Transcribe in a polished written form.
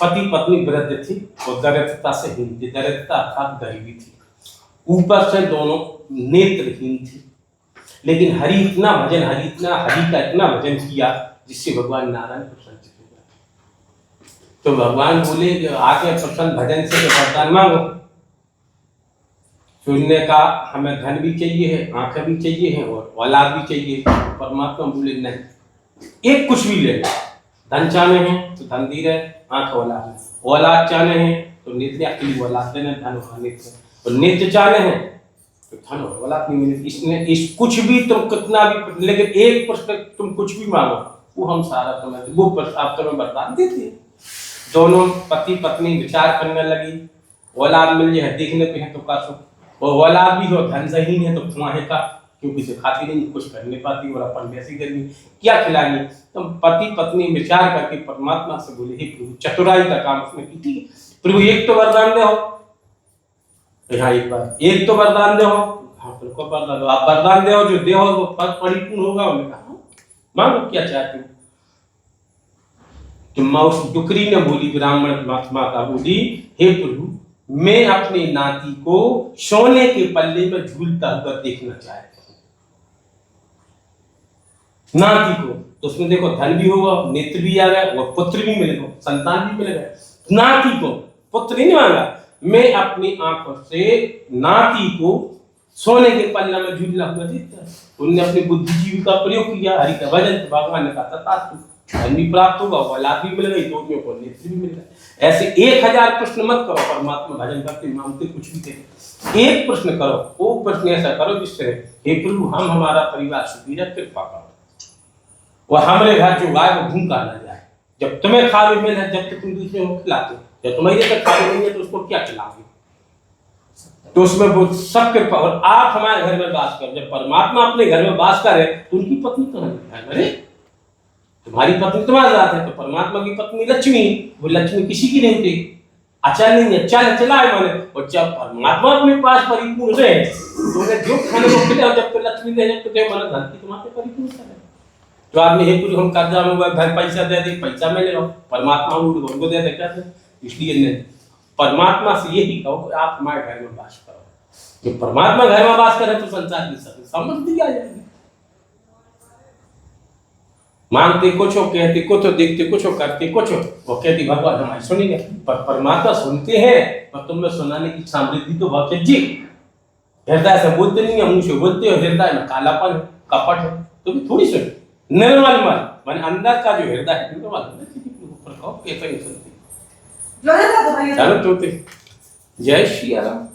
पति पत्नी वृद्ध थी और दरिद्रता से हीन थी। दरिद्रता अर्थात गरीबी थी। ऊपर से दोनों नेत्रहीन थी। लेकिन हरि का इतना भजन किया जिससे भगवान नारायण प्रसन्न हो गए। तो भगवान बोले आके प्रसन्न भजन से वरदान मांगो। सुनने का हमें धन भी चाहिए है, आंखें भी चाहिए है और औलाद भी चाहिए। परमात्मा बोले नहीं, एक कुछ भी ले लो। धन चाहने हैं तो धन दी रहे, आंख औलाद चाहने हैं तो नित्य अकेली औलाद देना, धन और नित्य, और नित्य चाहने हैं तो धन और औलाद नहीं मिले। इसने इस कुछ भी तुम कितना भी, लेकिन एक प्रश्न तुम कुछ भी मांगो वो हम सारा तुम्हें, वो आप तुम्हें वरदान देते हैं। दोनों पति पत्नी विचार करने लगी, औलाद मिल जाए देखने पे है तो का सुख, और औलाद भी हो धन सही है तो तुम्हारे का, क्योंकि सिखाती नहीं, कुछ कर नहीं पाती और अपन वैसी करनी क्या खिलानी। तो पति पत्नी विचार करके परमात्मा से बोले हे प्रभु, चतुराई का काम उसने की थी। प्रभु एक तो वरदान दे हो, यहाँ एक बार एक तो वरदान दे हो। हाँ बिल्कुल वरदान दो, आप वरदान दे हो, जो दे हो वो परिपूर्ण होगा। उन्होंने कहा मांगो क्या चाहते हो। तो माँ उस डुकरी ने बोली, ब्राह्मण माता बोली हे प्रभु, मैं अपने नाती को सोने के पल्ले में झूलता हुआ देखना चाहती हूँ। नाती को तो उसमें देखो धन भी होगा, नेत्र भी आ गया और पुत्र भी मिलेगा, संतान भी मिलेगा। नाती को पुत्र नहीं मांगा, मैं अपनी आंखों से नाती को सोने के पल्ला में झूला हुआ देखता। उन्होंने अपनी बुद्धिजीवी का प्रयोग किया, हरि का भजन, भगवान ने कहा धन भी प्राप्त होगा, औलाद भी मिल गई, दोनों को नेत्र भी मिल गए। ऐसे 1000 प्रश्न मत करो, परमात्मा भजन करते मांगते कुछ भी थे, एक प्रश्न करो। वो प्रश्न ऐसा करो जिससे हे प्रभु हम हमारा परिवार सुखी रहे, कृपा करो और हमारे घर जो गाय वो भूखा ना जाए। जब तुम्हें खावे मिल है, जब तक तुम दूसरे को खिलाते, जब तुम्हारे तक खावे नहीं है तो उसको क्या खिलाओगे। तो उसमें वो सब कृपा, और आप हमारे घर में वास कर। जब परमात्मा अपने घर में वास करे तो उनकी पत्नी कहाँ है? अरे तुम्हारी पत्नी तुम्हारे साथ है, तो परमात्मा की पत्नी लक्ष्मी, वो लक्ष्मी किसी की नहीं होती, अचल नहीं है, चला है माने। और जब परमात्मा अपने पास परिपूर्ण रहे तो उन्हें जो खाने को मिले, जब तो लक्ष्मी दे, जब तो दे माना धन की तुम्हारे परिपूर्ण है। तो आदमी हे प्रभु हम कर्जा में घर पैसा दे दे, पैसा मिलेगा, परमात्मा उनको दे दे कैसे। इसलिए नहीं, परमात्मा से यही कहो कि आप हमारे घर में वास करो। जब परमात्मा घर में वास करे तो संसार की समृद्धि आ जाएगी। मांगते कुछ हो, कहते कुछ हो, देखते कुछ हो, करते कुछ हो, वो कहती भगवान हमारी सुनेंगे। पर परमात्मा सुनते हैं, पर तुम्हें सुनाने की समृद्धि तो बहुत जी। हृदय से बोलते नहीं है, मुंह से बोलते हो, हृदय में कालापन कपट है, तो भी थोड़ी सुन। निर्मल मन माने अंदर का जो हृदय है, निर्मल ऊपर कहो कैसे नहीं सुनती। चलो तो जय श्री राम।